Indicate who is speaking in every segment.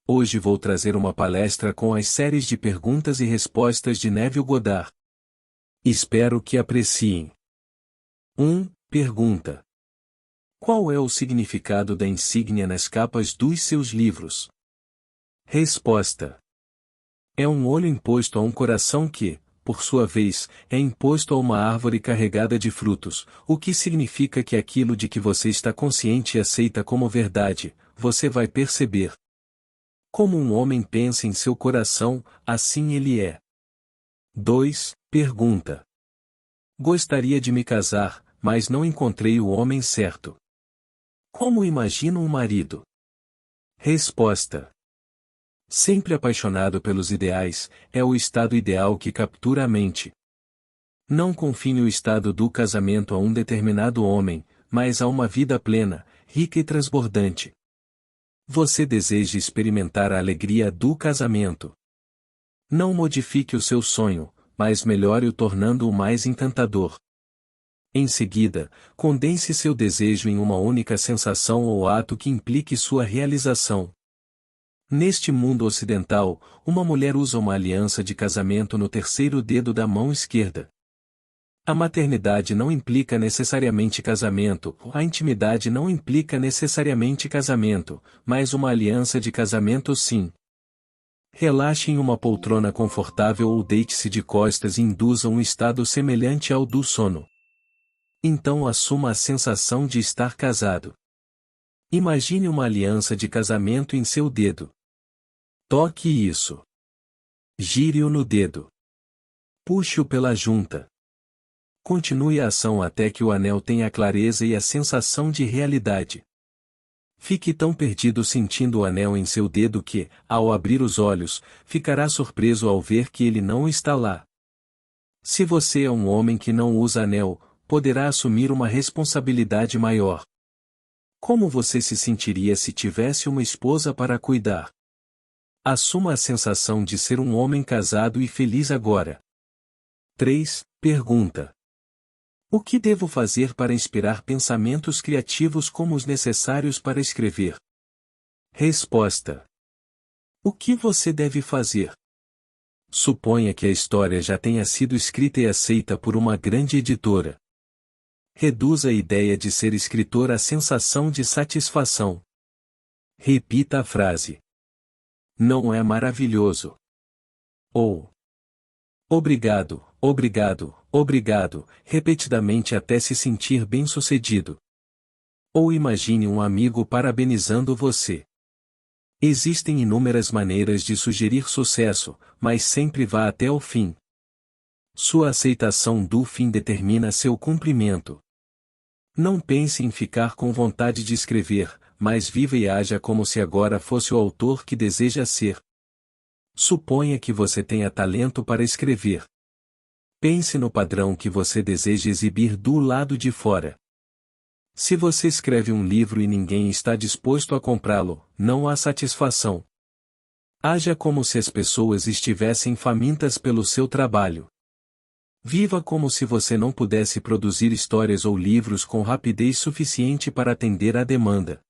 Speaker 1: Hoje vou trazer uma palestra com as séries de perguntas e respostas de Neville Goddard. Espero que apreciem. 1. Pergunta: qual é o significado da insígnia nas capas dos seus livros? Resposta: é um olho imposto a um coração que, por sua vez, é imposto a uma árvore carregada de frutos, o que significa que aquilo de que você está consciente e aceita como verdade, você vai perceber. Como um homem pensa em seu coração, assim ele é. 2. Pergunta: gostaria de me casar, mas não encontrei o homem certo. Como imagino um marido? Resposta: sempre apaixonado pelos ideais, é o estado ideal que captura a mente. Não confine o estado do casamento a um determinado homem, mas a uma vida plena, rica e transbordante. Você deseja experimentar a alegria do casamento. Não modifique o seu sonho, mas melhore-o tornando-o mais encantador. Em seguida, condense seu desejo em uma única sensação ou ato que implique sua realização. Neste mundo ocidental, uma mulher usa uma aliança de casamento no terceiro dedo da mão esquerda. A maternidade não implica necessariamente casamento, a intimidade não implica necessariamente casamento, mas uma aliança de casamento sim. Relaxe em uma poltrona confortável ou deite-se de costas e induza um estado semelhante ao do sono. Então assuma a sensação de estar casado. Imagine uma aliança de casamento em seu dedo. Toque isso. Gire-o no dedo. Puxe-o pela junta. Continue a ação até que o anel tenha a clareza e a sensação de realidade. Fique tão perdido sentindo o anel em seu dedo que, ao abrir os olhos, ficará surpreso ao ver que ele não está lá. Se você é um homem que não usa anel, poderá assumir uma responsabilidade maior. Como você se sentiria se tivesse uma esposa para cuidar? Assuma a sensação de ser um homem casado e feliz agora. 3. Pergunta: o que devo fazer para inspirar pensamentos criativos como os necessários para escrever? Resposta: o que você deve fazer? Suponha que a história já tenha sido escrita e aceita por uma grande editora. Reduza a ideia de ser escritor à sensação de satisfação. Repita a frase: não é maravilhoso? Ou obrigado, obrigado, obrigado, repetidamente até se sentir bem-sucedido. Ou imagine um amigo parabenizando você. Existem inúmeras maneiras de sugerir sucesso, mas sempre vá até o fim. Sua aceitação do fim determina seu cumprimento. Não pense em ficar com vontade de escrever, mas viva e haja como se agora fosse o autor que deseja ser. Suponha que você tenha talento para escrever. Pense no padrão que você deseja exibir do lado de fora. Se você escreve um livro e ninguém está disposto a comprá-lo, não há satisfação. Haja como se as pessoas estivessem famintas pelo seu trabalho. Viva como se você não pudesse produzir histórias ou livros com rapidez suficiente para atender à demanda.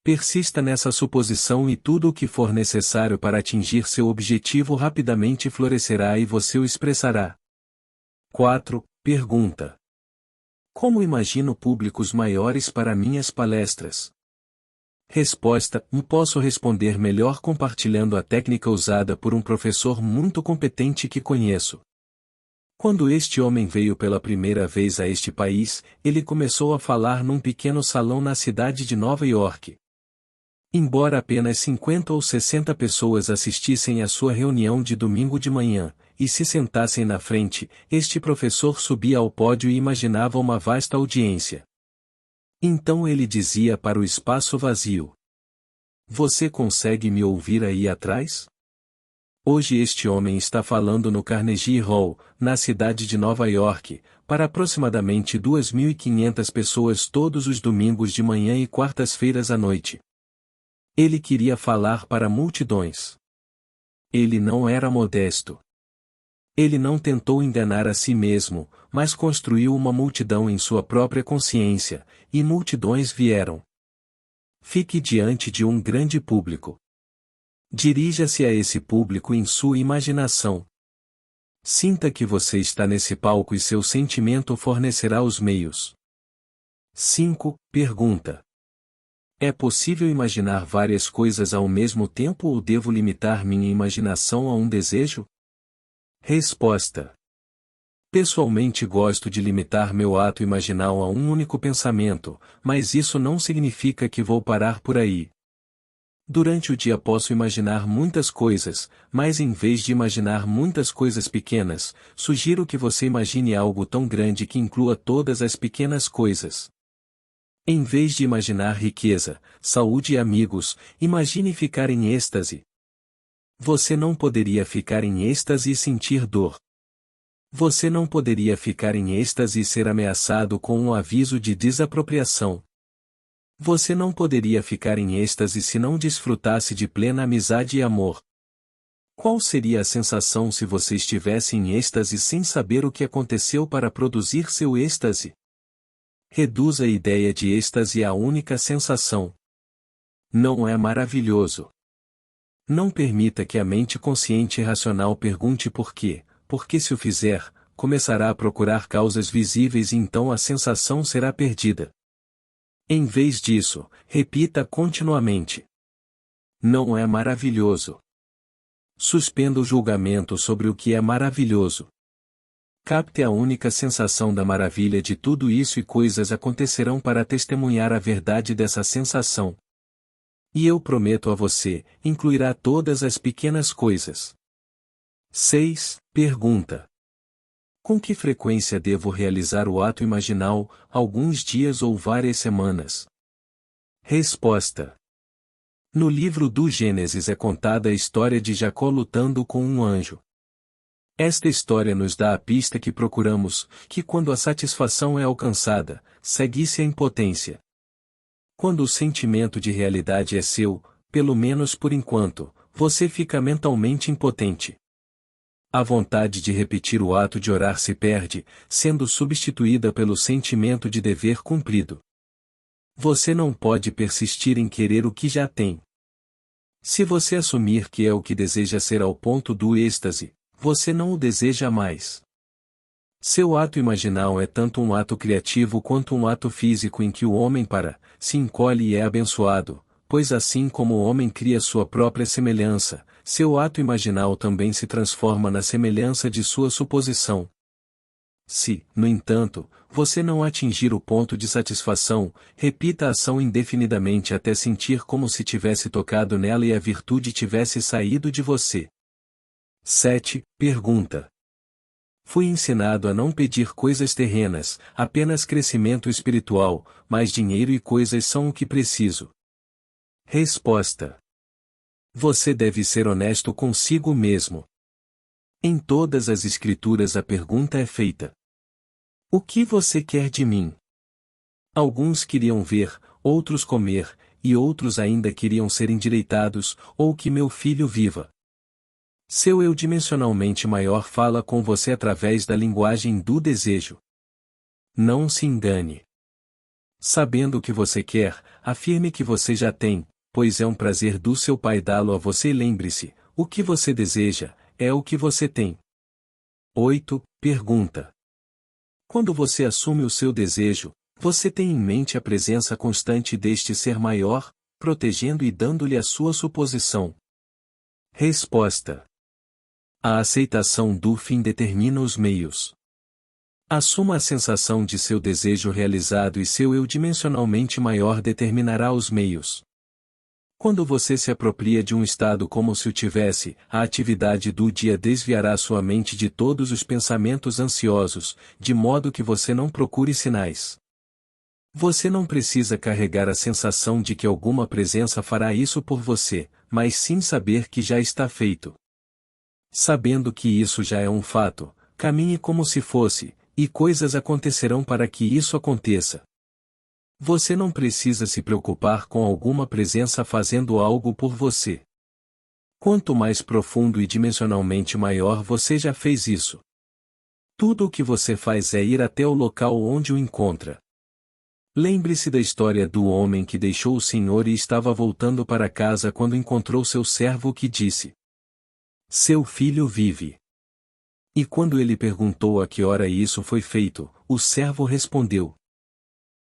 Speaker 1: Persista nessa suposição e tudo o que for necessário para atingir seu objetivo rapidamente florescerá e você o expressará. 4. Pergunta: como imagino públicos maiores para minhas palestras? Resposta: posso responder melhor compartilhando a técnica usada por um professor muito competente que conheço. Quando este homem veio pela primeira vez a este país, ele começou a falar num pequeno salão na cidade de Nova York. Embora apenas 50 ou 60 pessoas assistissem à sua reunião de domingo de manhã, e se sentassem na frente, este professor subia ao pódio e imaginava uma vasta audiência. Então ele dizia para o espaço vazio: você consegue me ouvir aí atrás? Hoje este homem está falando no Carnegie Hall, na cidade de Nova York, para aproximadamente 2.500 pessoas todos os domingos de manhã e quartas-feiras à noite. Ele queria falar para multidões. Ele não era modesto. Ele não tentou enganar a si mesmo, mas construiu uma multidão em sua própria consciência, e multidões vieram. Fique diante de um grande público. Dirija-se a esse público em sua imaginação. Sinta que você está nesse palco e seu sentimento fornecerá os meios. 5. Pergunta: é possível imaginar várias coisas ao mesmo tempo ou devo limitar minha imaginação a um desejo? Resposta: pessoalmente gosto de limitar meu ato imaginal a um único pensamento, mas isso não significa que vou parar por aí. Durante o dia posso imaginar muitas coisas, mas em vez de imaginar muitas coisas pequenas, sugiro que você imagine algo tão grande que inclua todas as pequenas coisas. Em vez de imaginar riqueza, saúde e amigos, imagine ficar em êxtase. Você não poderia ficar em êxtase e sentir dor. Você não poderia ficar em êxtase e ser ameaçado com um aviso de desapropriação. Você não poderia ficar em êxtase se não desfrutasse de plena amizade e amor. Qual seria a sensação se você estivesse em êxtase sem saber o que aconteceu para produzir seu êxtase? Reduza a ideia de êxtase à única sensação. Não é maravilhoso? Não permita que a mente consciente e racional pergunte por quê, porque se o fizer, começará a procurar causas visíveis e então a sensação será perdida. Em vez disso, repita continuamente: não é maravilhoso? Suspenda o julgamento sobre o que é maravilhoso. Capte a única sensação da maravilha de tudo isso e coisas acontecerão para testemunhar a verdade dessa sensação. E eu prometo a você, incluirá todas as pequenas coisas. 6. Pergunta: com que frequência devo realizar o ato imaginal, alguns dias ou várias semanas? Resposta: no livro do Gênesis é contada a história de Jacó lutando com um anjo. Esta história nos dá a pista que procuramos, que quando a satisfação é alcançada, segue-se a impotência. Quando o sentimento de realidade é seu, pelo menos por enquanto, você fica mentalmente impotente. A vontade de repetir o ato de orar se perde, sendo substituída pelo sentimento de dever cumprido. Você não pode persistir em querer o que já tem. Se você assumir que é o que deseja ser ao ponto do êxtase, você não o deseja mais. Seu ato imaginal é tanto um ato criativo quanto um ato físico em que o homem se encolhe e é abençoado, pois assim como o homem cria sua própria semelhança, seu ato imaginal também se transforma na semelhança de sua suposição. Se, no entanto, você não atingir o ponto de satisfação, repita a ação indefinidamente até sentir como se tivesse tocado nela e a virtude tivesse saído de você. 7. Pergunta: fui ensinado a não pedir coisas terrenas, apenas crescimento espiritual, mas dinheiro e coisas são o que preciso. Resposta: você deve ser honesto consigo mesmo. Em todas as escrituras a pergunta é feita: o que você quer de mim? Alguns queriam ver, outros comer, e outros ainda queriam ser endireitados, ou que meu filho viva. Seu eu dimensionalmente maior fala com você através da linguagem do desejo. Não se engane. Sabendo o que você quer, afirme que você já tem, pois é um prazer do seu pai dá-lo a você e lembre-se, o que você deseja, é o que você tem. 8. Pergunta: quando você assume o seu desejo, você tem em mente a presença constante deste ser maior, protegendo e dando-lhe a sua suposição? Resposta: a aceitação do fim determina os meios. Assuma a sensação de seu desejo realizado e seu eu dimensionalmente maior determinará os meios. Quando você se apropria de um estado como se o tivesse, a atividade do dia desviará sua mente de todos os pensamentos ansiosos, de modo que você não procure sinais. Você não precisa carregar a sensação de que alguma presença fará isso por você, mas sim saber que já está feito. Sabendo que isso já é um fato, caminhe como se fosse, e coisas acontecerão para que isso aconteça. Você não precisa se preocupar com alguma presença fazendo algo por você. Quanto mais profundo e dimensionalmente maior você já fez isso. Tudo o que você faz é ir até o local onde o encontra. Lembre-se da história do homem que deixou o Senhor e estava voltando para casa quando encontrou seu servo que disse: Seu filho vive. E quando ele perguntou a que hora isso foi feito, o servo respondeu: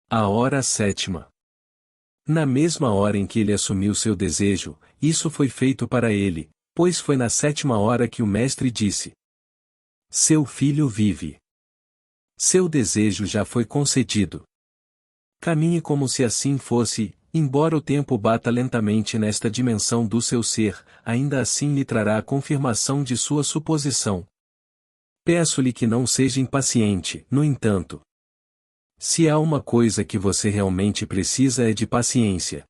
Speaker 1: A hora sétima. Na mesma hora em que ele assumiu seu desejo, isso foi feito para ele, pois foi na 7ª hora que o mestre disse: Seu filho vive. Seu desejo já foi concedido. Caminhe como se assim fosse, embora o tempo bata lentamente nesta dimensão do seu ser, ainda assim lhe trará a confirmação de sua suposição. Peço-lhe que não seja impaciente, no entanto. Se há uma coisa que você realmente precisa é de paciência.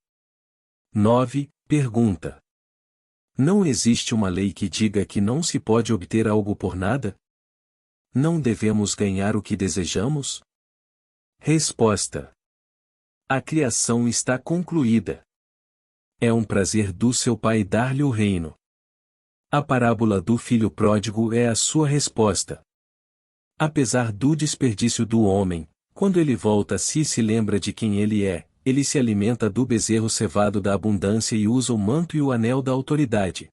Speaker 1: 9. Pergunta. Não existe uma lei que diga que não se pode obter algo por nada? Não devemos ganhar o que desejamos? Resposta. A criação está concluída. É um prazer do seu Pai dar-lhe o reino. A parábola do filho pródigo é a sua resposta. Apesar do desperdício do homem, quando ele volta a si e se lembra de quem ele é, ele se alimenta do bezerro cevado da abundância e usa o manto e o anel da autoridade.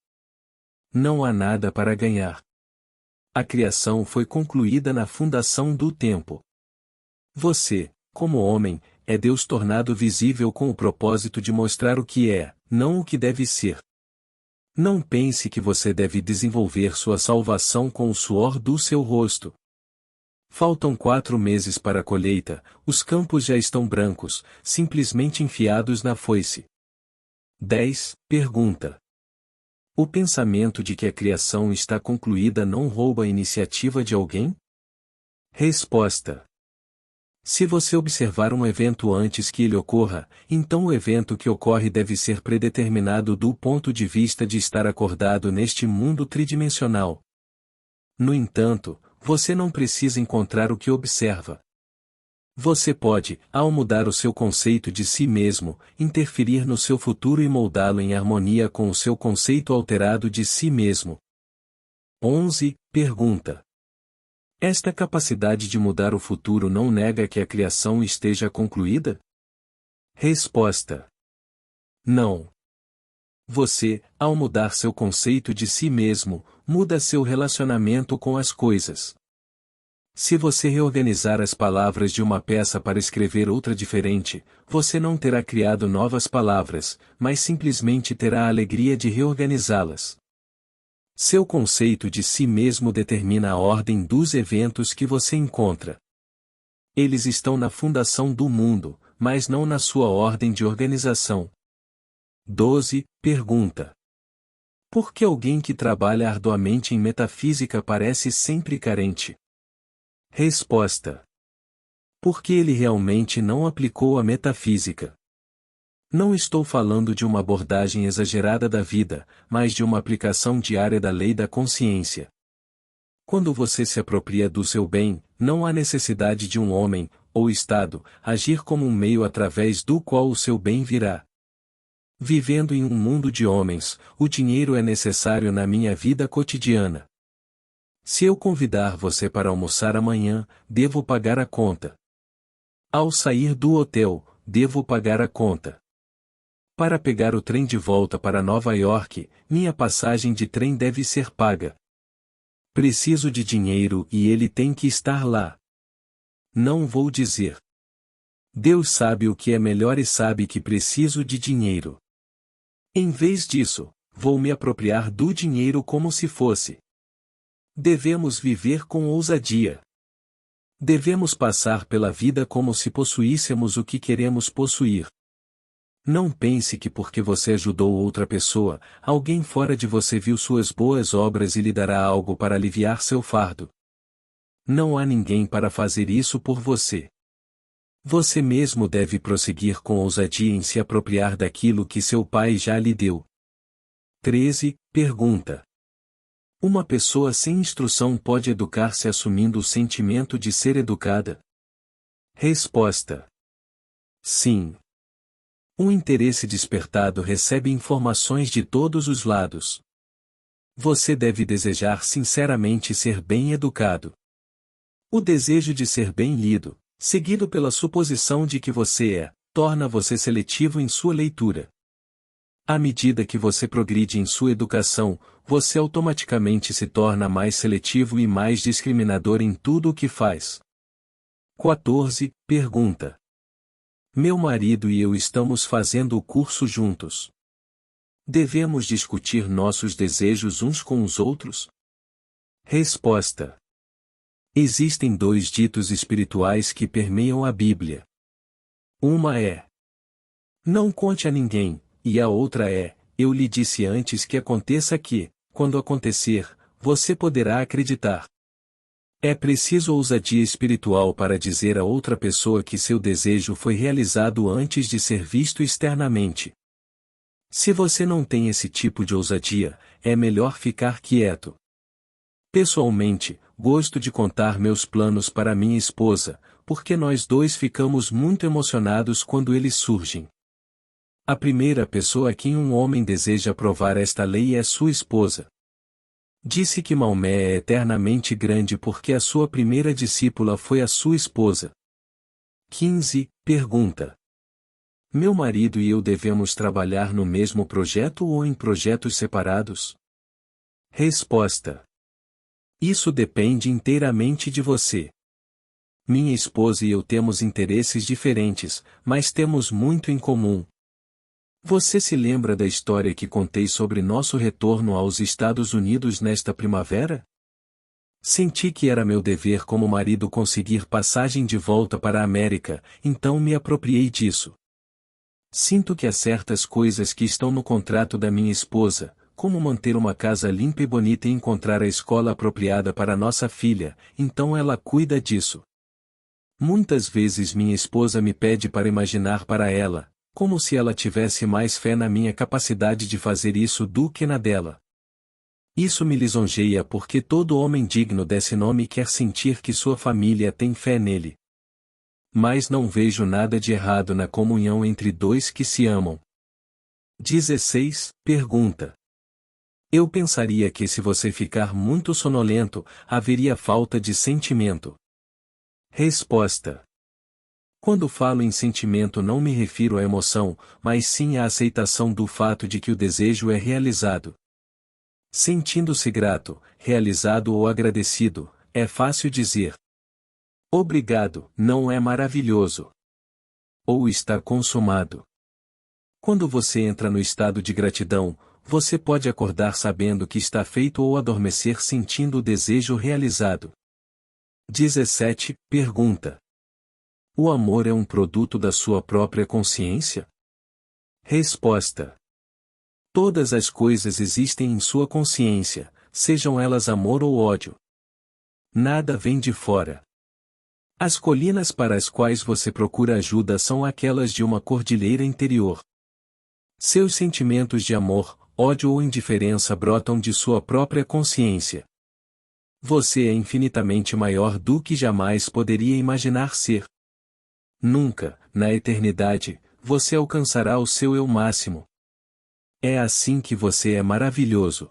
Speaker 1: Não há nada para ganhar. A criação foi concluída na fundação do tempo. Você, como homem, é Deus tornado visível com o propósito de mostrar o que é, não o que deve ser. Não pense que você deve desenvolver sua salvação com o suor do seu rosto. Faltam 4 meses para a colheita, os campos já estão brancos, simplesmente enfiados na foice. 10. Pergunta. O pensamento de que a criação está concluída não rouba a iniciativa de alguém? Resposta. Se você observar um evento antes que ele ocorra, então o evento que ocorre deve ser predeterminado do ponto de vista de estar acordado neste mundo tridimensional. No entanto, você não precisa encontrar o que observa. Você pode, ao mudar o seu conceito de si mesmo, interferir no seu futuro e moldá-lo em harmonia com o seu conceito alterado de si mesmo. 11. Pergunta. Esta capacidade de mudar o futuro não nega que a criação esteja concluída? Resposta. Não. Você, ao mudar seu conceito de si mesmo, muda seu relacionamento com as coisas. Se você reorganizar as palavras de uma peça para escrever outra diferente, você não terá criado novas palavras, mas simplesmente terá a alegria de reorganizá-las. Seu conceito de si mesmo determina a ordem dos eventos que você encontra. Eles estão na fundação do mundo, mas não na sua ordem de organização. 12. Pergunta. Por que alguém que trabalha arduamente em metafísica parece sempre carente? Resposta. Porque ele realmente não aplicou a metafísica. Não estou falando de uma abordagem exagerada da vida, mas de uma aplicação diária da lei da consciência. Quando você se apropria do seu bem, não há necessidade de um homem, ou Estado, agir como um meio através do qual o seu bem virá. Vivendo em um mundo de homens, o dinheiro é necessário na minha vida cotidiana. Se eu convidar você para almoçar amanhã, devo pagar a conta. Ao sair do hotel, devo pagar a conta. Para pegar o trem de volta para Nova York, minha passagem de trem deve ser paga. Preciso de dinheiro e ele tem que estar lá. Não vou dizer. Deus sabe o que é melhor e sabe que preciso de dinheiro. Em vez disso, vou me apropriar do dinheiro como se fosse. Devemos viver com ousadia. Devemos passar pela vida como se possuíssemos o que queremos possuir. Não pense que porque você ajudou outra pessoa, alguém fora de você viu suas boas obras e lhe dará algo para aliviar seu fardo. Não há ninguém para fazer isso por você. Você mesmo deve prosseguir com ousadia em se apropriar daquilo que seu pai já lhe deu. 13. Pergunta. Uma pessoa sem instrução pode educar-se assumindo o sentimento de ser educada? Resposta. Sim. Um interesse despertado recebe informações de todos os lados. Você deve desejar sinceramente ser bem educado. O desejo de ser bem lido, seguido pela suposição de que você torna você seletivo em sua leitura. À medida que você progride em sua educação, você automaticamente se torna mais seletivo e mais discriminador em tudo o que faz. 14. Pergunta. Meu marido e eu estamos fazendo o curso juntos. Devemos discutir nossos desejos uns com os outros? Resposta. Existem dois ditos espirituais que permeiam a Bíblia. Uma é: não conte a ninguém, e a outra é: eu lhe disse antes que aconteça que, quando acontecer, você poderá acreditar. É preciso ousadia espiritual para dizer a outra pessoa que seu desejo foi realizado antes de ser visto externamente. Se você não tem esse tipo de ousadia, é melhor ficar quieto. Pessoalmente, gosto de contar meus planos para minha esposa, porque nós dois ficamos muito emocionados quando eles surgem. A primeira pessoa a quem um homem deseja provar esta lei é sua esposa. Disse que Maomé é eternamente grande porque a sua primeira discípula foi a sua esposa. 15. Pergunta. Meu marido e eu devemos trabalhar no mesmo projeto ou em projetos separados? Resposta. Isso depende inteiramente de você. Minha esposa e eu temos interesses diferentes, mas temos muito em comum. Você se lembra da história que contei sobre nosso retorno aos Estados Unidos nesta primavera? Senti que era meu dever como marido conseguir passagem de volta para a América, então me apropriei disso. Sinto que há certas coisas que estão no contrato da minha esposa, como manter uma casa limpa e bonita e encontrar a escola apropriada para nossa filha, então ela cuida disso. Muitas vezes minha esposa me pede para imaginar para ela, como se ela tivesse mais fé na minha capacidade de fazer isso do que na dela. Isso me lisonjeia porque todo homem digno desse nome quer sentir que sua família tem fé nele. Mas não vejo nada de errado na comunhão entre dois que se amam. 16. Pergunta. Eu pensaria que se você ficar muito sonolento, haveria falta de sentimento. Resposta. Quando falo em sentimento não me refiro à emoção, mas sim à aceitação do fato de que o desejo é realizado. Sentindo-se grato, realizado ou agradecido, é fácil dizer: obrigado, não é maravilhoso? Ou está consumado. Quando você entra no estado de gratidão, você pode acordar sabendo que está feito ou adormecer sentindo o desejo realizado. 17. Pergunta. O amor é um produto da sua própria consciência? Resposta. Todas as coisas existem em sua consciência, sejam elas amor ou ódio. Nada vem de fora. As colinas para as quais você procura ajuda são aquelas de uma cordilheira interior. Seus sentimentos de amor, ódio ou indiferença brotam de sua própria consciência. Você é infinitamente maior do que jamais poderia imaginar ser. Nunca, na eternidade, você alcançará o seu eu máximo. É assim que você é maravilhoso.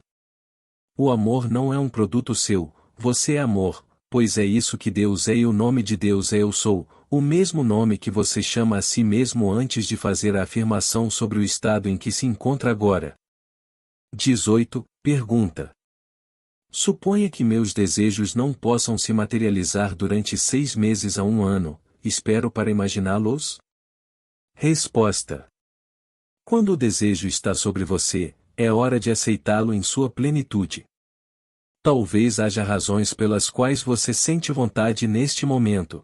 Speaker 1: O amor não é um produto seu, você é amor, pois é isso que Deus é e o nome de Deus é Eu Sou, o mesmo nome que você chama a si mesmo antes de fazer a afirmação sobre o estado em que se encontra agora. 18. Pergunta. Suponha que meus desejos não possam se materializar durante 6 meses a 1 ano. Espero para imaginá-los? Resposta. Quando o desejo está sobre você, é hora de aceitá-lo em sua plenitude. Talvez haja razões pelas quais você sente vontade neste momento.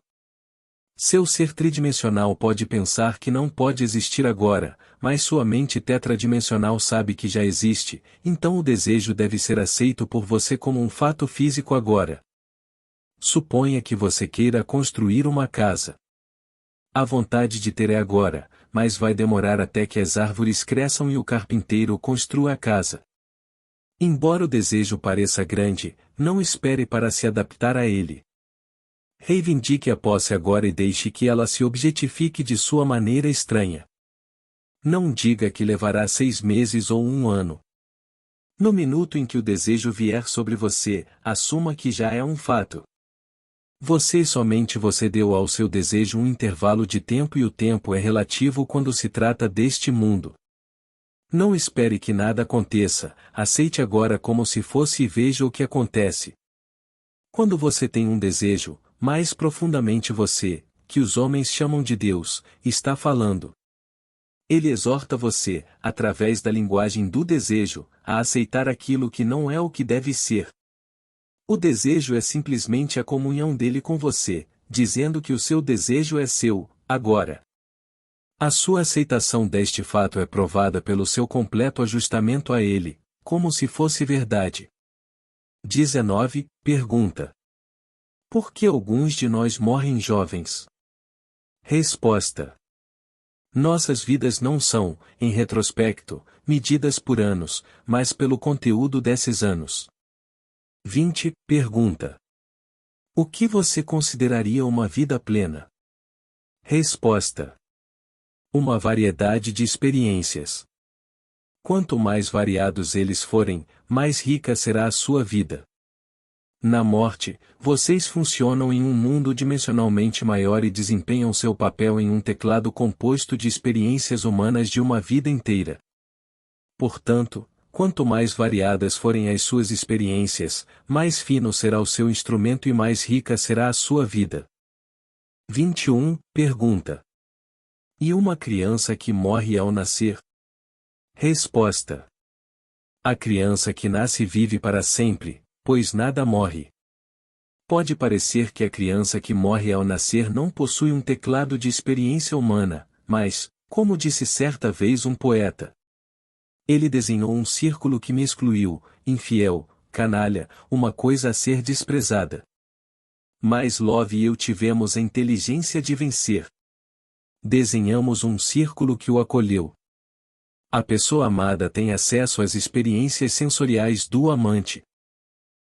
Speaker 1: Seu ser tridimensional pode pensar que não pode existir agora, mas sua mente tetradimensional sabe que já existe, então o desejo deve ser aceito por você como um fato físico agora. Suponha que você queira construir uma casa. A vontade de ter é agora, mas vai demorar até que as árvores cresçam e o carpinteiro construa a casa. Embora o desejo pareça grande, não espere para se adaptar a ele. Reivindique a posse agora e deixe que ela se objetifique de sua maneira estranha. Não diga que levará 6 meses ou 1 ano. No minuto em que o desejo vier sobre você, assuma que já é um fato. Você e somente você deu ao seu desejo um intervalo de tempo e o tempo é relativo quando se trata deste mundo. Não espere que nada aconteça, aceite agora como se fosse e veja o que acontece. Quando você tem um desejo, mais profundamente você, que os homens chamam de Deus, está falando. Ele exorta você, através da linguagem do desejo, a aceitar aquilo que não é o que deve ser. O desejo é simplesmente a comunhão dele com você, dizendo que o seu desejo é seu, agora. A sua aceitação deste fato é provada pelo seu completo ajustamento a ele, como se fosse verdade. 19. Pergunta: por que alguns de nós morrem jovens? Resposta: nossas vidas não são, em retrospecto, medidas por anos, mas pelo conteúdo desses anos. 20. Pergunta: o que você consideraria uma vida plena? Resposta: uma variedade de experiências. Quanto mais variados eles forem, mais rica será a sua vida. Na morte, vocês funcionam em um mundo dimensionalmente maior e desempenham seu papel em um teclado composto de experiências humanas de uma vida inteira. Portanto, quanto mais variadas forem as suas experiências, mais fino será o seu instrumento e mais rica será a sua vida. 21. Pergunta: e uma criança que morre ao nascer? Resposta: a criança que nasce vive para sempre, pois nada morre. Pode parecer que a criança que morre ao nascer não possui um teclado de experiência humana, mas, como disse certa vez um poeta, ele desenhou um círculo que me excluiu, infiel, canalha, uma coisa a ser desprezada. Mas Love e eu tivemos a inteligência de vencer. Desenhamos um círculo que o acolheu. A pessoa amada tem acesso às experiências sensoriais do amante.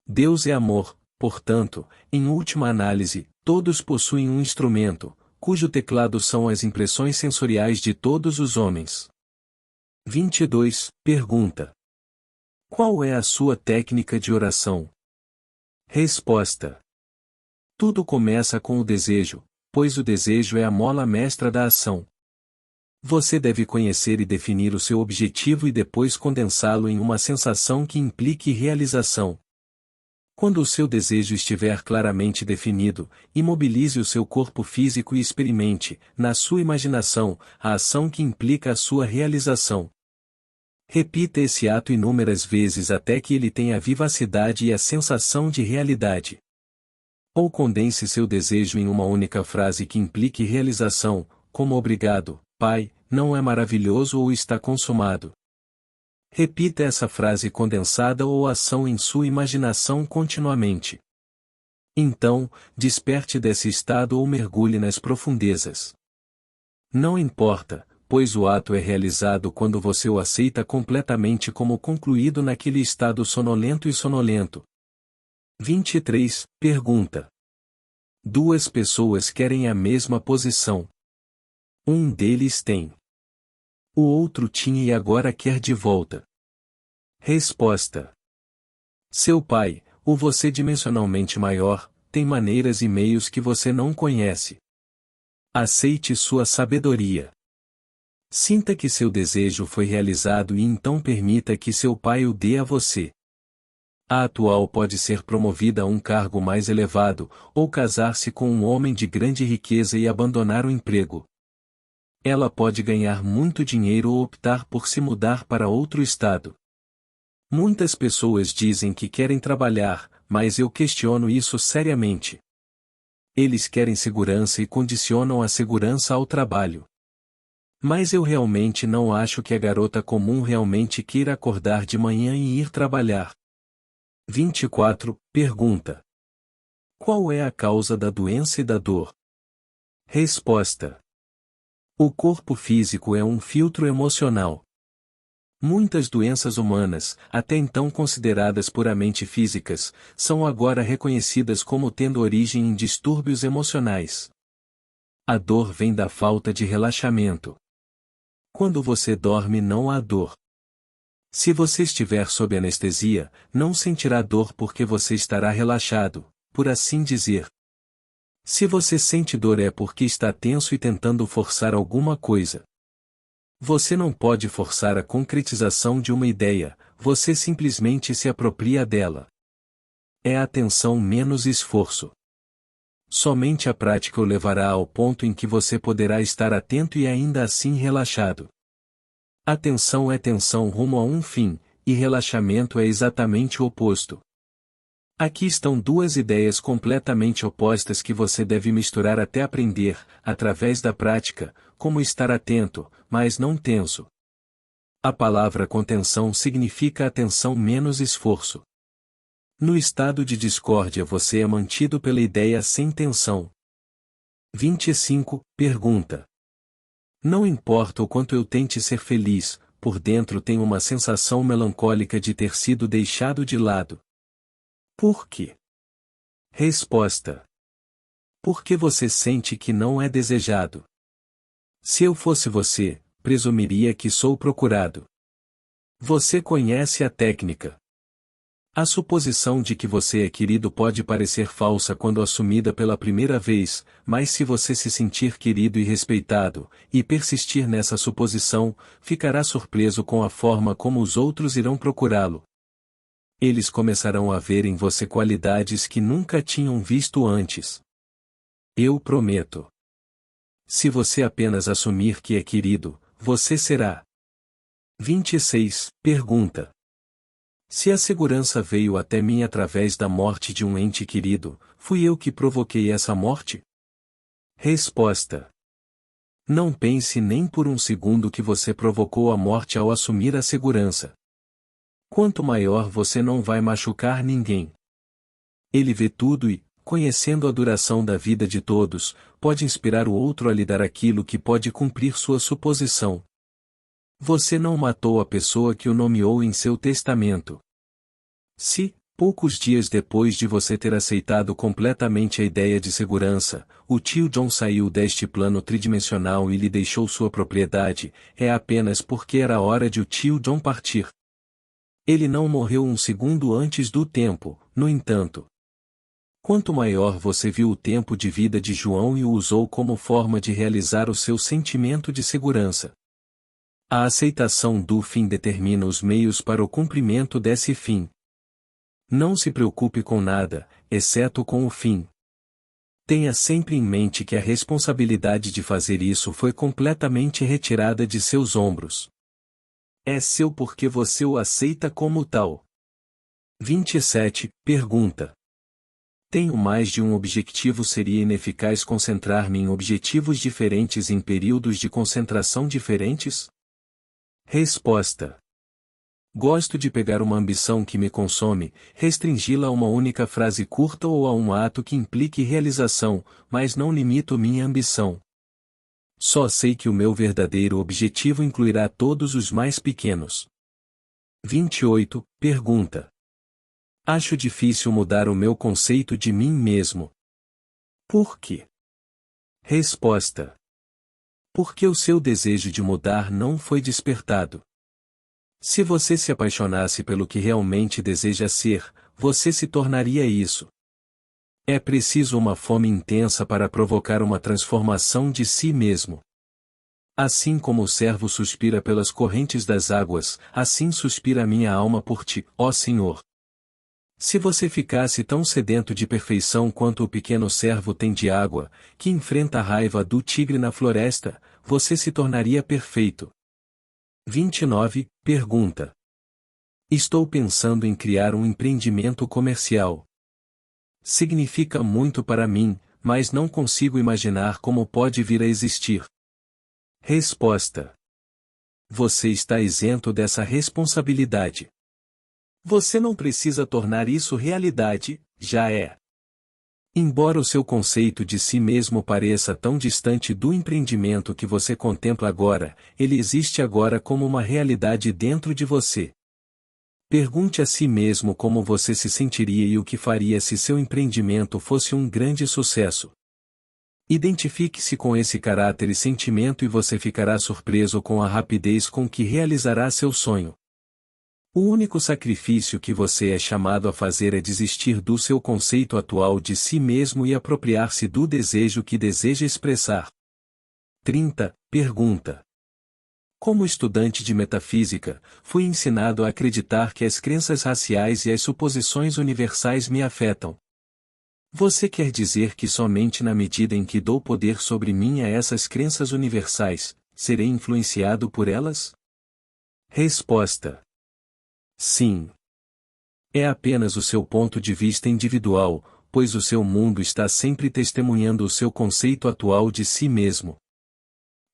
Speaker 1: Deus é amor, portanto, em última análise, todos possuem um instrumento, cujo teclado são as impressões sensoriais de todos os homens. 22. Pergunta: qual é a sua técnica de oração? Resposta: tudo começa com o desejo, pois o desejo é a mola mestra da ação. Você deve conhecer e definir o seu objetivo e depois condensá-lo em uma sensação que implique realização. Quando o seu desejo estiver claramente definido, imobilize o seu corpo físico e experimente, na sua imaginação, a ação que implica a sua realização. Repita esse ato inúmeras vezes até que ele tenha a vivacidade e a sensação de realidade. Ou condense seu desejo em uma única frase que implique realização, como obrigado, Pai, não é maravilhoso ou está consumado. Repita essa frase condensada ou ação em sua imaginação continuamente. Então, desperte desse estado ou mergulhe nas profundezas. Não importa, pois o ato é realizado quando você o aceita completamente como concluído naquele estado sonolento e sonolento. 23. Pergunta: duas pessoas querem a mesma posição. Um deles tem. O outro tinha e agora quer de volta. Resposta: seu pai, ou você dimensionalmente maior, tem maneiras e meios que você não conhece. Aceite sua sabedoria. Sinta que seu desejo foi realizado e então permita que seu pai o dê a você. A atual pode ser promovida a um cargo mais elevado, ou casar-se com um homem de grande riqueza e abandonar o emprego. Ela pode ganhar muito dinheiro ou optar por se mudar para outro estado. Muitas pessoas dizem que querem trabalhar, mas eu questiono isso seriamente. Eles querem segurança e condicionam a segurança ao trabalho. Mas eu realmente não acho que a garota comum realmente queira acordar de manhã e ir trabalhar. 24. Pergunta: qual é a causa da doença e da dor? Resposta: o corpo físico é um filtro emocional. Muitas doenças humanas, até então consideradas puramente físicas, são agora reconhecidas como tendo origem em distúrbios emocionais. A dor vem da falta de relaxamento. Quando você dorme não há dor. Se você estiver sob anestesia, não sentirá dor porque você estará relaxado, por assim dizer. Se você sente dor é porque está tenso e tentando forçar alguma coisa. Você não pode forçar a concretização de uma ideia, você simplesmente se apropria dela. É atenção menos esforço. Somente a prática o levará ao ponto em que você poderá estar atento e ainda assim relaxado. Atenção é tensão rumo a um fim, e relaxamento é exatamente o oposto. Aqui estão duas ideias completamente opostas que você deve misturar até aprender, através da prática, como estar atento, mas não tenso. A palavra contenção significa atenção menos esforço. No estado de discórdia você é mantido pela ideia sem tensão. 25. Pergunta. Não importa o quanto eu tente ser feliz, por dentro tenho uma sensação melancólica de ter sido deixado de lado. Por quê? Resposta. Porque você sente que não é desejado. Se eu fosse você, presumiria que sou procurado. Você conhece a técnica. A suposição de que você é querido pode parecer falsa quando assumida pela primeira vez, mas se você se sentir querido e respeitado, e persistir nessa suposição, ficará surpreso com a forma como os outros irão procurá-lo. Eles começarão a ver em você qualidades que nunca tinham visto antes. Eu prometo. Se você apenas assumir que é querido, você será. 26. Pergunta. Se a segurança veio até mim através da morte de um ente querido, fui eu que provoquei essa morte? Resposta. Não pense nem por um segundo que você provocou a morte ao assumir a segurança. Quanto maior você não vai machucar ninguém. Ele vê tudo e, conhecendo a duração da vida de todos, pode inspirar o outro a lhe dar aquilo que pode cumprir sua suposição. Você não matou a pessoa que o nomeou em seu testamento. Se, poucos dias depois de você ter aceitado completamente a ideia de segurança, o tio John saiu deste plano tridimensional e lhe deixou sua propriedade, é apenas porque era hora de o tio John partir. Ele não morreu um segundo antes do tempo, no entanto. Quanto maior você viu o tempo de vida de João e o usou como forma de realizar o seu sentimento de segurança. A aceitação do fim determina os meios para o cumprimento desse fim. Não se preocupe com nada, exceto com o fim. Tenha sempre em mente que a responsabilidade de fazer isso foi completamente retirada de seus ombros. É seu porque você o aceita como tal. 27. Pergunta. Tenho mais de um objetivo. Seria ineficaz concentrar-me em objetivos diferentes em períodos de concentração diferentes? Resposta. Gosto de pegar uma ambição que me consome, restringi-la a uma única frase curta ou a um ato que implique realização, mas não limito minha ambição. Só sei que o meu verdadeiro objetivo incluirá todos os mais pequenos. 28. Pergunta. Acho difícil mudar o meu conceito de mim mesmo. Por quê? Resposta. Porque o seu desejo de mudar não foi despertado. Se você se apaixonasse pelo que realmente deseja ser, você se tornaria isso. É preciso uma fome intensa para provocar uma transformação de si mesmo. Assim como o servo suspira pelas correntes das águas, assim suspira a minha alma por ti, ó Senhor. Se você ficasse tão sedento de perfeição quanto o pequeno servo tem de água, que enfrenta a raiva do tigre na floresta, você se tornaria perfeito. 29. Pergunta. Estou pensando em criar um empreendimento comercial. Significa muito para mim, mas não consigo imaginar como pode vir a existir. Resposta. Você está isento dessa responsabilidade. Você não precisa tornar isso realidade, já é. Embora o seu conceito de si mesmo pareça tão distante do empreendimento que você contempla agora, ele existe agora como uma realidade dentro de você. Pergunte a si mesmo como você se sentiria e o que faria se seu empreendimento fosse um grande sucesso. Identifique-se com esse caráter e sentimento e você ficará surpreso com a rapidez com que realizará seu sonho. O único sacrifício que você é chamado a fazer é desistir do seu conceito atual de si mesmo e apropriar-se do desejo que deseja expressar. 30. Pergunta. Como estudante de metafísica, fui ensinado a acreditar que as crenças raciais e as suposições universais me afetam. Você quer dizer que somente na medida em que dou poder sobre mim a essas crenças universais, serei influenciado por elas? Resposta. Sim. É apenas o seu ponto de vista individual, pois o seu mundo está sempre testemunhando o seu conceito atual de si mesmo.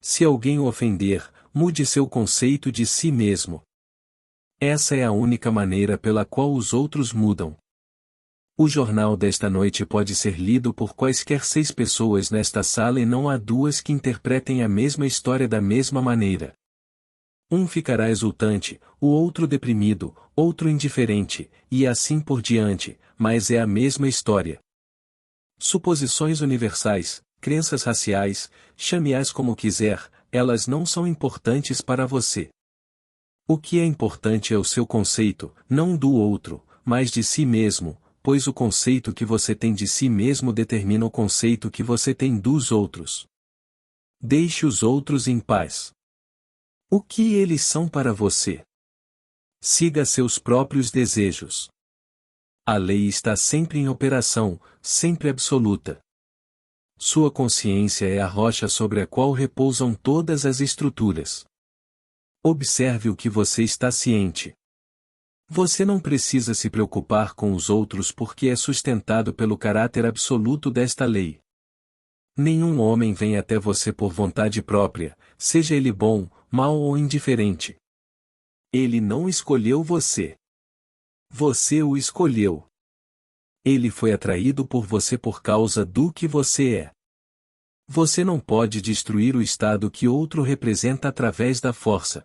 Speaker 1: Se alguém o ofender, mude seu conceito de si mesmo. Essa é a única maneira pela qual os outros mudam. O jornal desta noite pode ser lido por quaisquer 6 pessoas nesta sala e não há 2 que interpretem a mesma história da mesma maneira. Um ficará exultante, o outro deprimido, outro indiferente, e assim por diante, mas é a mesma história. Suposições universais, crenças raciais, chame-as como quiser, elas não são importantes para você. O que é importante é o seu conceito, não do outro, mas de si mesmo, pois o conceito que você tem de si mesmo determina o conceito que você tem dos outros. Deixe os outros em paz. O que eles são para você? Siga seus próprios desejos. A lei está sempre em operação, sempre absoluta. Sua consciência é a rocha sobre a qual repousam todas as estruturas. Observe o que você está ciente. Você não precisa se preocupar com os outros porque é sustentado pelo caráter absoluto desta lei. Nenhum homem vem até você por vontade própria, seja ele bom, mau ou indiferente. Ele não escolheu você. Você o escolheu. Ele foi atraído por você por causa do que você é. Você não pode destruir o estado que outro representa através da força.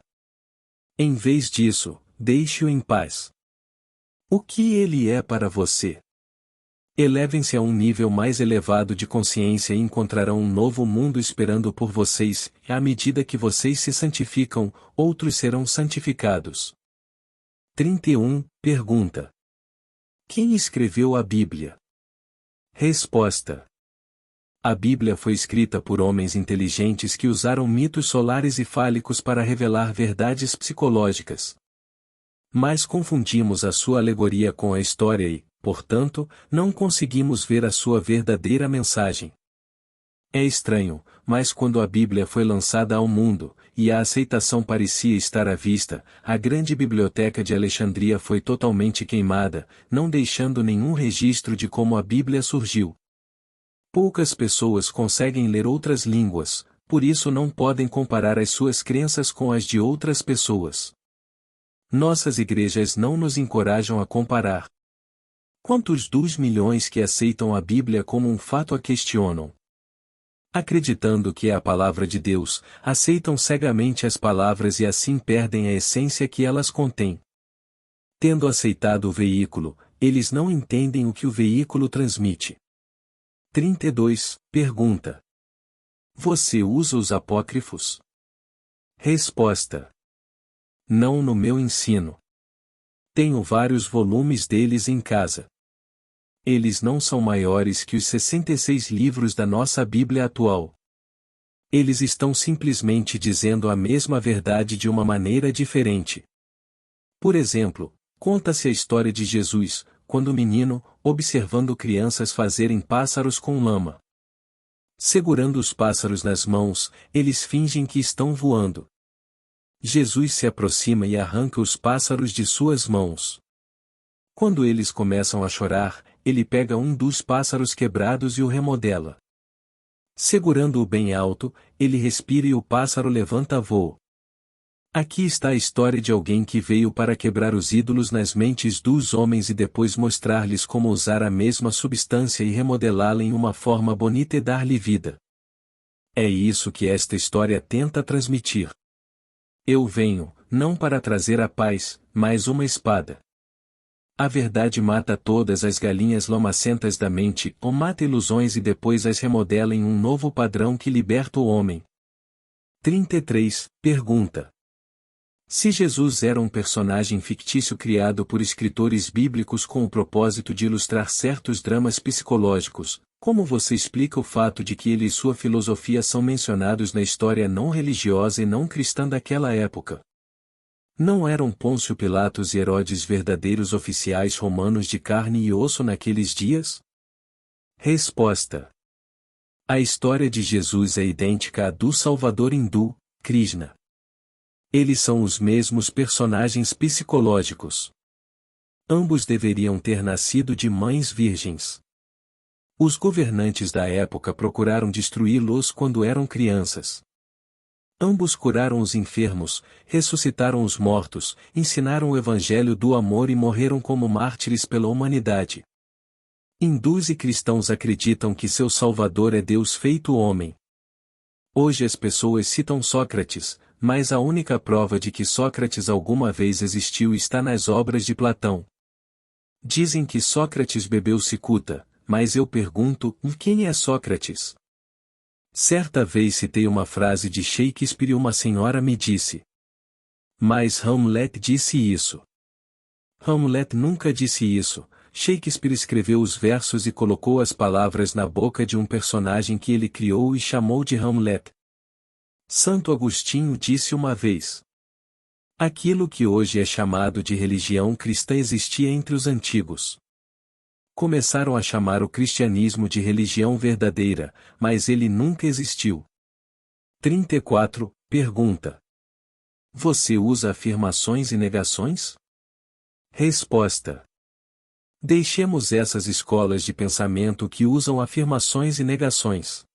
Speaker 1: Em vez disso, deixe-o em paz. O que ele é para você? Elevem-se a um nível mais elevado de consciência e encontrarão um novo mundo esperando por vocês, e à medida que vocês se santificam, outros serão santificados. 31. Pergunta. Quem escreveu a Bíblia? Resposta. A Bíblia foi escrita por homens inteligentes que usaram mitos solares e fálicos para revelar verdades psicológicas. Mas confundimos a sua alegoria com a história e, portanto, não conseguimos ver a sua verdadeira mensagem. É estranho, mas quando a Bíblia foi lançada ao mundo, e a aceitação parecia estar à vista, a grande biblioteca de Alexandria foi totalmente queimada, não deixando nenhum registro de como a Bíblia surgiu. Poucas pessoas conseguem ler outras línguas, por isso não podem comparar as suas crenças com as de outras pessoas. Nossas igrejas não nos encorajam a comparar. Quantos dos milhões que aceitam a Bíblia como um fato a questionam? Acreditando que é a palavra de Deus, aceitam cegamente as palavras e assim perdem a essência que elas contêm. Tendo aceitado o veículo, eles não entendem o que o veículo transmite. 32. Pergunta. Você usa os apócrifos? Resposta. Não no meu ensino. Tenho vários volumes deles em casa. Eles não são maiores que os 66 livros da nossa Bíblia atual. Eles estão simplesmente dizendo a mesma verdade de uma maneira diferente. Por exemplo, conta-se a história de Jesus, quando menino, observando crianças fazerem pássaros com lama. Segurando os pássaros nas mãos, eles fingem que estão voando. Jesus se aproxima e arranca os pássaros de suas mãos. Quando eles começam a chorar, ele pega um dos pássaros quebrados e o remodela. Segurando-o bem alto, ele respira e o pássaro levanta voo. Aqui está a história de alguém que veio para quebrar os ídolos nas mentes dos homens e depois mostrar-lhes como usar a mesma substância e remodelá-la em uma forma bonita e dar-lhe vida. É isso que esta história tenta transmitir. Eu venho, não para trazer a paz, mas uma espada. A verdade mata todas as galinhas lamacentas da mente, ou mata ilusões e depois as remodela em um novo padrão que liberta o homem. 33. Pergunta. Se Jesus era um personagem fictício criado por escritores bíblicos com o propósito de ilustrar certos dramas psicológicos, como você explica o fato de que ele e sua filosofia são mencionados na história não religiosa e não cristã daquela época? Não eram Pôncio Pilatos e Herodes verdadeiros oficiais romanos de carne e osso naqueles dias? Resposta: a história de Jesus é idêntica à do Salvador hindu, Krishna. Eles são os mesmos personagens psicológicos. Ambos deveriam ter nascido de mães virgens. Os governantes da época procuraram destruí-los quando eram crianças. Ambos curaram os enfermos, ressuscitaram os mortos, ensinaram o evangelho do amor e morreram como mártires pela humanidade. Hindus e cristãos acreditam que seu Salvador é Deus feito homem. Hoje as pessoas citam Sócrates, mas a única prova de que Sócrates alguma vez existiu está nas obras de Platão. Dizem que Sócrates bebeu cicuta, mas eu pergunto, quem é Sócrates? Certa vez citei uma frase de Shakespeare e uma senhora me disse: mas Hamlet disse isso. Hamlet nunca disse isso. Shakespeare escreveu os versos e colocou as palavras na boca de um personagem que ele criou e chamou de Hamlet. Santo Agostinho disse uma vez: aquilo que hoje é chamado de religião cristã existia entre os antigos. Começaram a chamar o cristianismo de religião verdadeira, mas ele nunca existiu. 34. Pergunta: você usa afirmações e negações? Resposta: deixemos essas escolas de pensamento que usam afirmações e negações.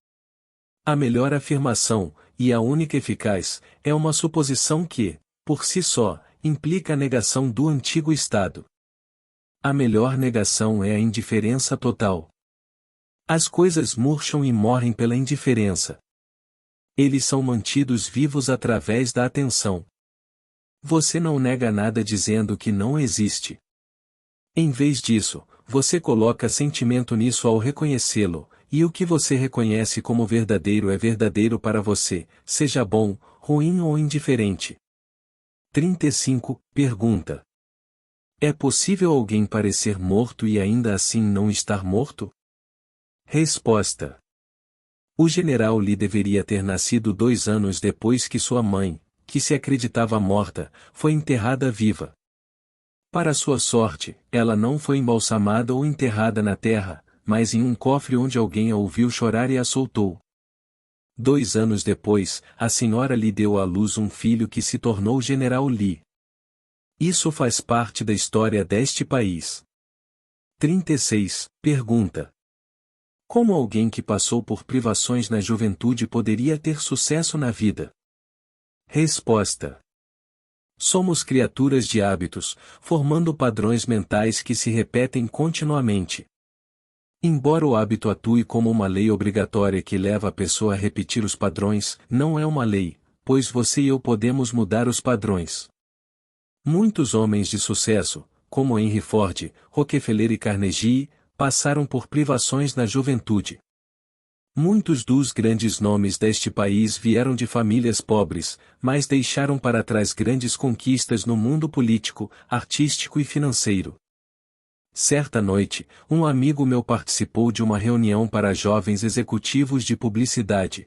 Speaker 1: A melhor afirmação, e a única eficaz, é uma suposição que, por si só, implica a negação do antigo estado. A melhor negação é a indiferença total. As coisas murcham e morrem pela indiferença. Eles são mantidos vivos através da atenção. Você não nega nada dizendo que não existe. Em vez disso, você coloca sentimento nisso ao reconhecê-lo, e o que você reconhece como verdadeiro é verdadeiro para você, seja bom, ruim ou indiferente. 35. Pergunta: é possível alguém parecer morto e ainda assim não estar morto? Resposta: o general Lee deveria ter nascido 2 anos depois que sua mãe, que se acreditava morta, foi enterrada viva. Para sua sorte, ela não foi embalsamada ou enterrada na terra, mas em um cofre onde alguém a ouviu chorar e a soltou. 2 anos depois, a senhora Lee deu à luz um filho que se tornou General Lee. Isso faz parte da história deste país. 36. Pergunta: como alguém que passou por privações na juventude poderia ter sucesso na vida? Resposta: somos criaturas de hábitos, formando padrões mentais que se repetem continuamente. Embora o hábito atue como uma lei obrigatória que leva a pessoa a repetir os padrões, não é uma lei, pois você e eu podemos mudar os padrões. Muitos homens de sucesso, como Henry Ford, Rockefeller e Carnegie, passaram por privações na juventude. Muitos dos grandes nomes deste país vieram de famílias pobres, mas deixaram para trás grandes conquistas no mundo político, artístico e financeiro. Certa noite, um amigo meu participou de uma reunião para jovens executivos de publicidade.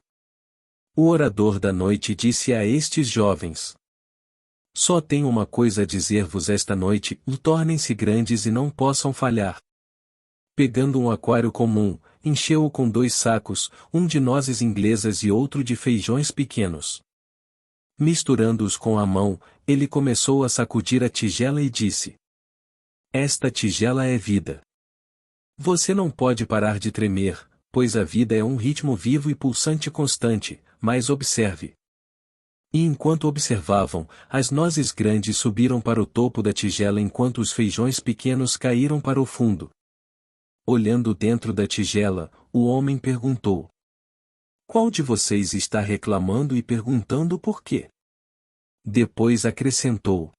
Speaker 1: O orador da noite disse a estes jovens: só tenho uma coisa a dizer-vos esta noite: tornem-se grandes e não possam falhar. Pegando um aquário comum, encheu-o com 2 sacos, um de nozes inglesas e outro de feijões pequenos. Misturando-os com a mão, ele começou a sacudir a tigela e disse: esta tigela é vida. Você não pode parar de tremer, pois a vida é um ritmo vivo e pulsante constante, mas observe. E enquanto observavam, as nozes grandes subiram para o topo da tigela enquanto os feijões pequenos caíram para o fundo. Olhando dentro da tigela, o homem perguntou: qual de vocês está reclamando e perguntando por quê? Depois acrescentou: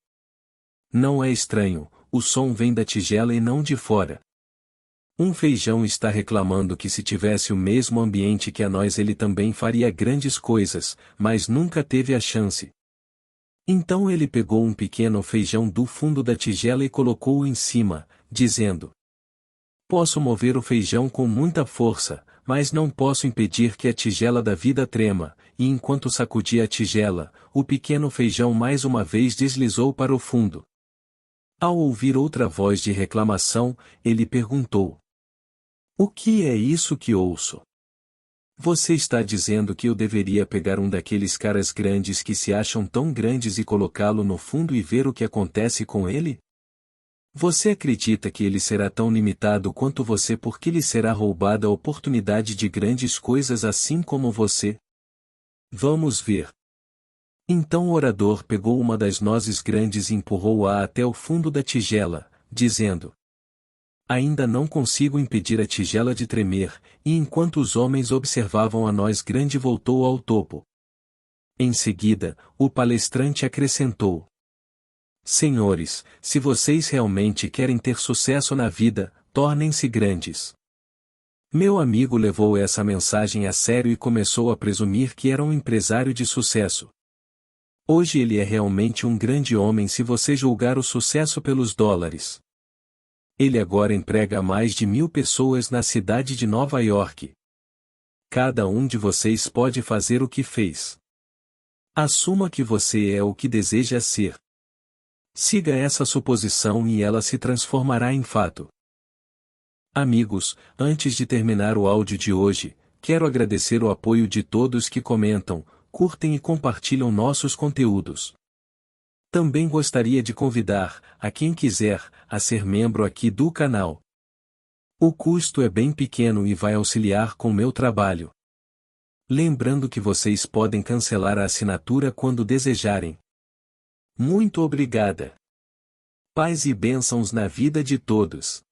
Speaker 1: não é estranho, o som vem da tigela e não de fora. Um feijão está reclamando que se tivesse o mesmo ambiente que a nós ele também faria grandes coisas, mas nunca teve a chance. Então ele pegou um pequeno feijão do fundo da tigela e colocou-o em cima, dizendo: Posso mover o feijão com muita força, mas não posso impedir que a tigela da vida trema, e enquanto sacudia a tigela, o pequeno feijão mais uma vez deslizou para o fundo. Ao ouvir outra voz de reclamação, ele perguntou: O que é isso que ouço? Você está dizendo que eu deveria pegar um daqueles caras grandes que se acham tão grandes e colocá-lo no fundo e ver o que acontece com ele? Você acredita que ele será tão limitado quanto você porque lhe será roubada a oportunidade de grandes coisas assim como você? Vamos ver. Então o orador pegou uma das nozes grandes e empurrou-a até o fundo da tigela, dizendo: Ainda não consigo impedir a tigela de tremer, e enquanto os homens observavam a noz grande voltou ao topo. Em seguida, o palestrante acrescentou: Senhores, se vocês realmente querem ter sucesso na vida, tornem-se grandes. Meu amigo levou essa mensagem a sério e começou a presumir que era um empresário de sucesso. Hoje ele é realmente um grande homem se você julgar o sucesso pelos dólares. Ele agora emprega mais de 1.000 pessoas na cidade de Nova York. Cada um de vocês pode fazer o que fez. Assuma que você é o que deseja ser. Siga essa suposição e ela se transformará em fato. Amigos, antes de terminar o áudio de hoje, quero agradecer o apoio de todos que comentam, curtem e compartilham nossos conteúdos. Também gostaria de convidar, a quem quiser, a ser membro aqui do canal. O custo é bem pequeno e vai auxiliar com meu trabalho. Lembrando que vocês podem cancelar a assinatura quando desejarem. Muito obrigada. Paz e bênçãos na vida de todos.